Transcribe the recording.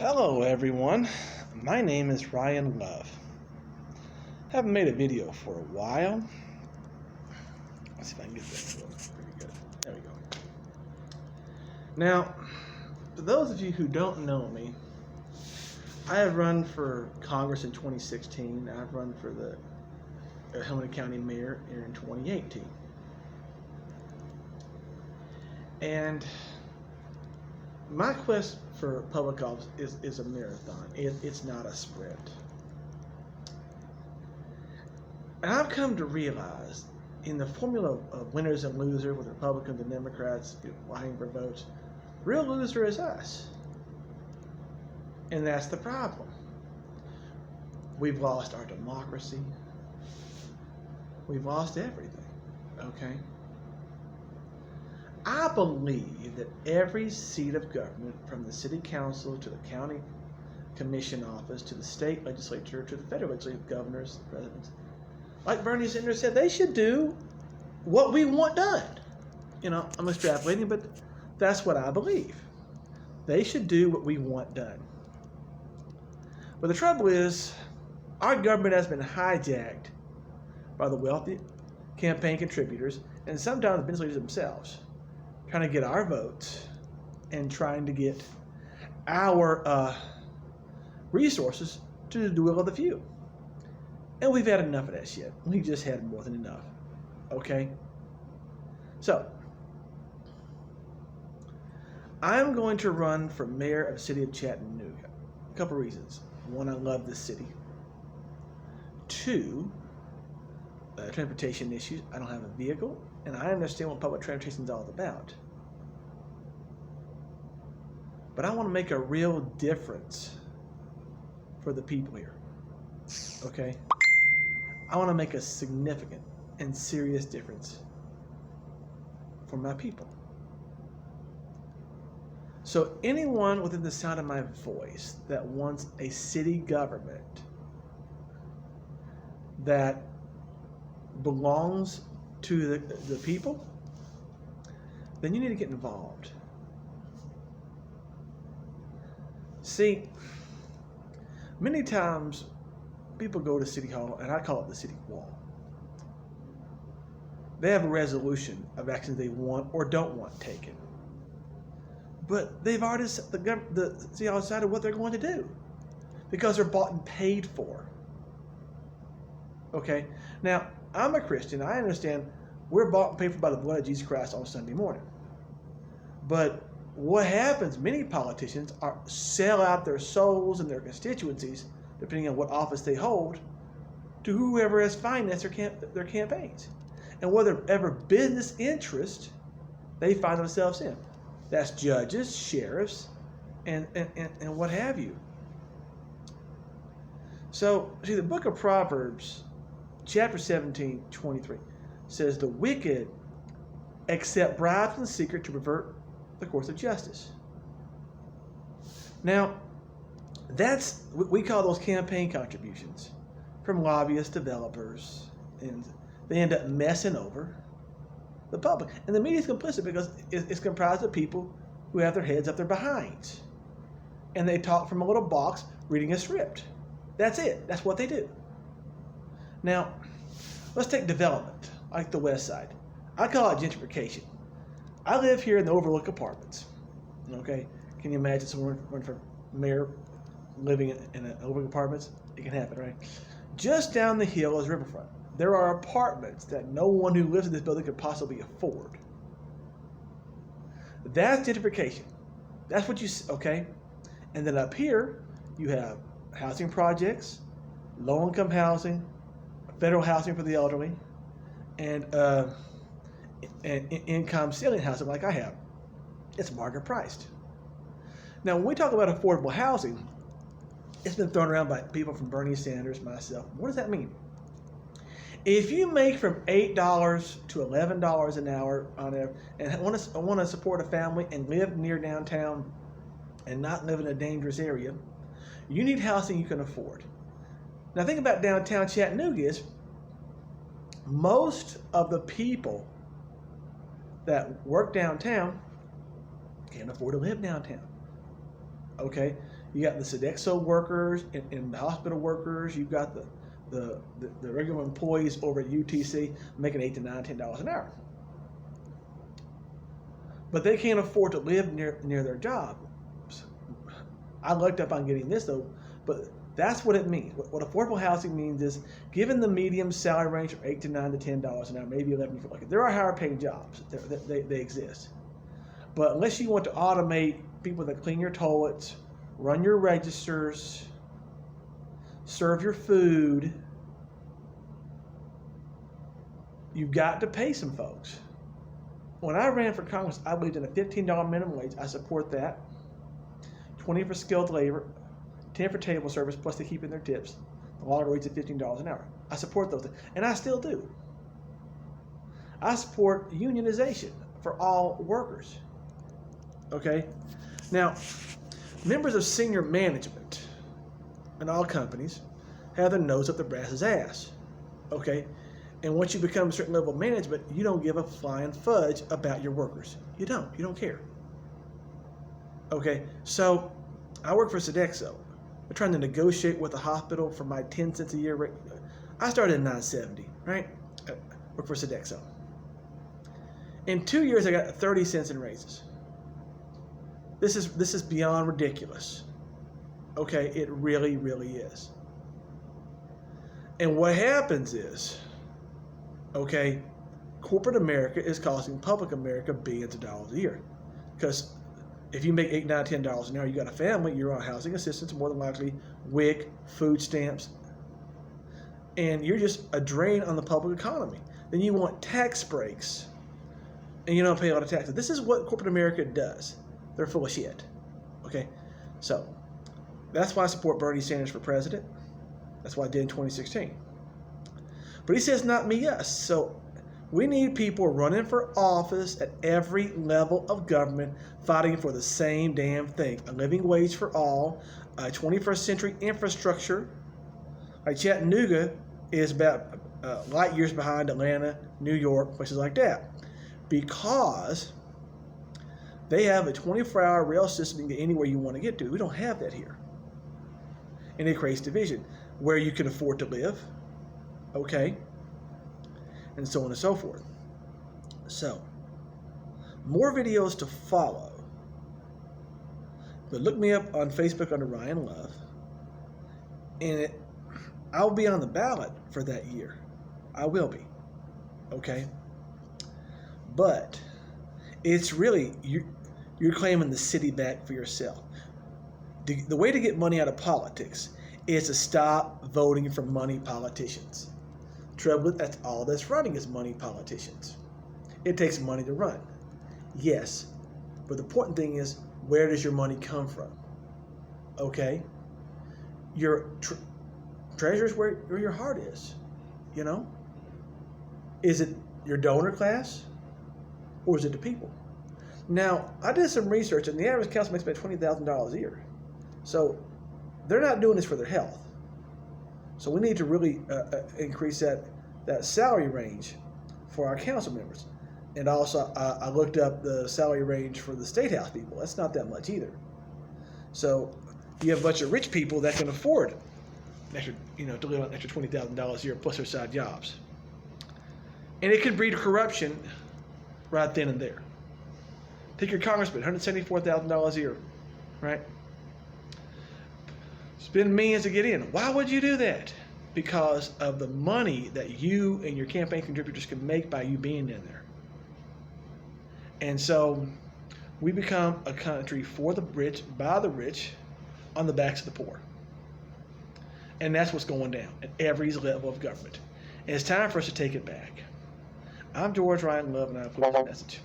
Hello everyone, my name is Ryan Love. Haven't made a video for a while. Let's see if I can get this to look pretty good. There we go. Now, for those of you who don't know me, I have run for Congress in 2016. I've run for the Chattanooga County Mayor here in 2018. And my quest for public office is a marathon. It's not a sprint. And I've come to realize in the formula of winners and losers with Republicans and Democrats vying for votes, real loser is us. And that's the problem. We've lost our democracy. We've lost everything, okay? I believe that every seat of government, from the city council to the county commission office to the state legislature to the federal legislature, governors, presidents, like Bernie Sanders said, they should do what we want done. You know, I'm extrapolating, but that's what I believe. They should do what we want done. But the trouble is, our government has been hijacked by the wealthy campaign contributors and sometimes business leaders themselves, trying to get our votes and trying to get our resources to the will of the few. And we've had enough of that shit. We just had more than enough. Okay? So, I'm going to run for mayor of the city of Chattanooga. A couple reasons. One, I love this city. Two, transportation issues. I don't have a vehicle, and I understand what public transportation is all about. But I want to make a real difference for the people here. Okay? I want to make a significant and serious difference for my people. So anyone within the sound of my voice that wants a city government that belongs to the people, then you need to get involved. See, many times people go to City Hall, and I call it the city wall. They have a resolution of actions they want or don't want taken. But they've already, the City Hall decided what they're going to do because they're bought and paid for. Okay? Now, I'm a Christian. I understand we're bought and paid for by the blood of Jesus Christ on Sunday morning. But what happens, many politicians sell out their souls and their constituencies, depending on what office they hold, to whoever has financed their campaigns. And whatever business interest they find themselves in. That's judges, sheriffs, and what have you. So, see, the book of Proverbs, chapter 17:23, says, "The wicked accept bribes in secret to pervert the course of justice." Now, we call those campaign contributions from lobbyists, developers, and they end up messing over the public. And the media is complicit because it's comprised of people who have their heads up their behinds. And they talk from a little box reading a script. That's it. That's what they do. Now, let's take development, like the West Side. I call it gentrification. I live here in the Overlook Apartments. Okay? Can you imagine someone running for mayor living in an Overlook Apartments? It can happen, right? Just down the hill is Riverfront. There are apartments that no one who lives in this building could possibly afford. That's gentrification. That's what you, okay? And then up here, you have housing projects, low-income housing, federal housing for the elderly, and income ceiling housing like I have. It's market priced. Now, when we talk about affordable housing, it's been thrown around by people from Bernie Sanders, myself. What does that mean? If you make from $8 to $11 an hour and want to support a family and live near downtown and not live in a dangerous area, you need housing you can afford. Now think about downtown Chattanooga is most of the people that work downtown can't afford to live downtown. Okay, you got the Sodexo workers and the hospital workers. You've got the regular employees over at UTC making $8 to $9, $10 an hour. But they can't afford to live near their job. I looked up on getting this though, but that's what it means. What affordable housing means is, given the medium salary range of $8 to $9 to $10 an hour, maybe 11 if you like it. There are higher paying jobs. They exist. But unless you want to automate people that clean your toilets, run your registers, serve your food, you've got to pay some folks. When I ran for Congress, I believed in a $15 minimum wage. I support that. 20 for skilled labor, 10 for table service, plus they keep in their tips. The longer wage at $15 an hour. I support those things, and I still do. I support unionization for all workers. Okay? Now, members of senior management in all companies have their nose up the brass's ass. Okay? And once you become a certain level of management, you don't give a flying fudge about your workers. You don't. You don't care. Okay? So, I work for Sodexo. We're trying to negotiate with the hospital for my 10 cents a year rate. I started in 970, right? I work for Sodexo. In 2 years, I got 30 cents in raises. This is beyond ridiculous. Okay, it really, really is. And what happens is, okay, corporate America is costing public America billions of dollars a year. Because if you make $8, $9, $10 an hour, you got a family, you're on housing assistance, more than likely, WIC, food stamps, and you're just a drain on the public economy. Then you want tax breaks, and you don't pay a lot of taxes. This is what corporate America does. They're full of shit. Okay? So, that's why I support Bernie Sanders for president. That's why I did in 2016. But he says not me, us. So, we need people running for office at every level of government fighting for the same damn thing. A living wage for all, a 21st century infrastructure. Like Chattanooga is about light years behind Atlanta, New York, places like that. Because they have a 24-hour rail system you can get anywhere you want to get to. We don't have that here. And it creates division. Where you can afford to live, okay, and so on and so forth. So, more videos to follow. But look me up on Facebook under Ryan Love. And I'll be on the ballot for that year. I will be. Okay? But it's really, you're claiming the city back for yourself. The way to get money out of politics is to stop voting for money politicians. Trouble with that's all that's running is money politicians. It takes money to run. Yes. But the important thing is, where does your money come from? Okay? Your treasure is where your heart is. You know? Is it your donor class? Or is it the people? Now, I did some research, and the average council makes about $20,000 a year. So, they're not doing this for their health. So we need to really increase that salary range for our council members. And also, I looked up the salary range for the state house people. That's not that much either. So you have a bunch of rich people that can afford to live on an extra $20,000 a year plus their side jobs. And it could breed corruption right then and there. Take your congressman, $174,000 a year, right? Spend millions to get in. Why would you do that? Because of the money that you and your campaign contributors can make by you being in there. And so we become a country for the rich, by the rich, on the backs of the poor. And that's what's going down at every level of government. And it's time for us to take it back. I'm George Ryan Love, and I approve this message.